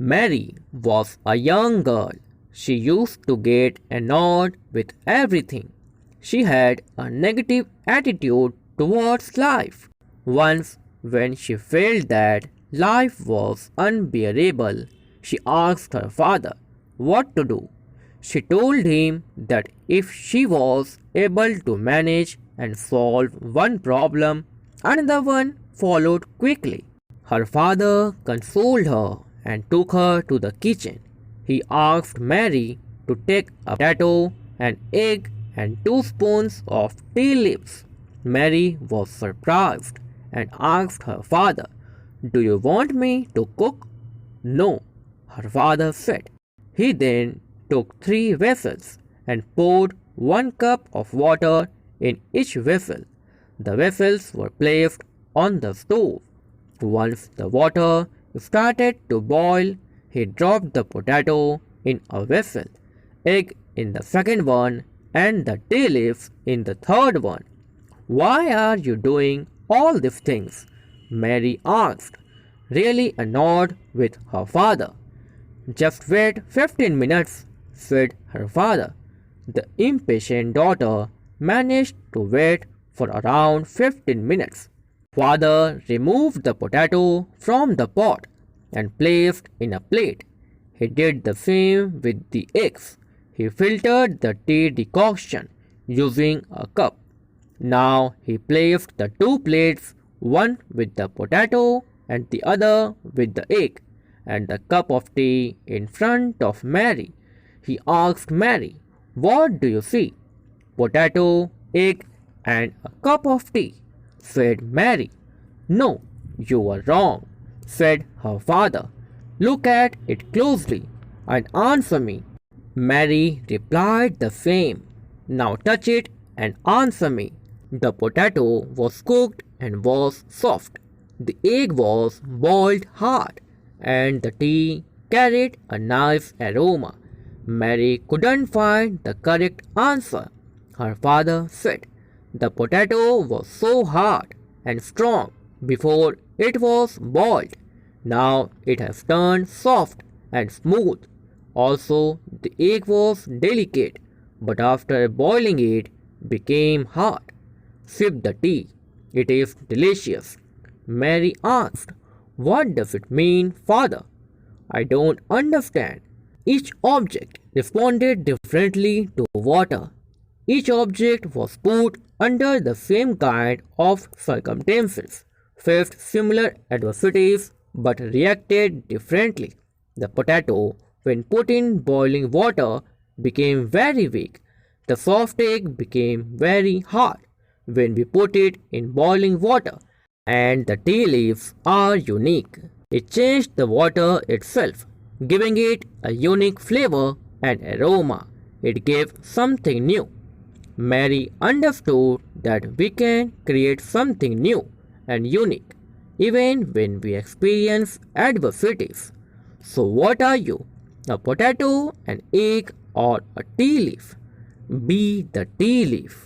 Mary was a young girl. She used to get annoyed with everything. She had a negative attitude towards life. Once, when she felt that life was unbearable, she asked her father what to do. She told him that if she was able to manage and solve one problem, another one followed quickly. Her father consoled her and took her to the kitchen. He asked Mary to take a potato, an egg, and 2 spoons of tea leaves. Mary was surprised and asked her father, "Do you want me to cook?" "No," her father said. He then took 3 vessels and poured 1 cup of water in each vessel. The vessels were placed on the stove. Once the water started to boil, he dropped the potato in a vessel, egg in the second one, and the tea leaves in the third one. "Why are you doing all these things?" Mary asked, really annoyed with her father. "Just wait 15 minutes," said her father. The impatient daughter managed to wait for around 15 minutes. Father removed the potato from the pot and placed in a plate. He did the same with the eggs. He filtered the tea decoction using a cup. Now he placed the 2 plates, one with the potato and the other with the egg, and the cup of tea in front of Mary. He asked Mary, "What do you see?" "Potato, egg, and a cup of tea," said Mary. "No, you are wrong," said her father. "Look at it closely and answer me." Mary replied the same. "Now touch it and answer me." The potato was cooked and was soft. The egg was boiled hard, and the tea carried a nice aroma. Mary couldn't find the correct answer. Her father said, "The potato was so hard and strong before it was boiled. Now it has turned soft and smooth. Also, the egg was delicate, but after boiling it became hard. Sip the tea. It is delicious." Mary asked, "What does it mean, father?" "I don't understand." Each object responded differently to water. Each object was put under the same kind of circumstances, faced similar adversities, but reacted differently. The potato, when put in boiling water, became very weak. The soft egg became very hard when we put it in boiling water. And the tea leaves are unique. It changed the water itself, giving it a unique flavor and aroma. It gave something new. Mary understood that we can create something new and unique even when we experience adversities. So, what are you? A potato, an egg, or a tea leaf? Be the tea leaf.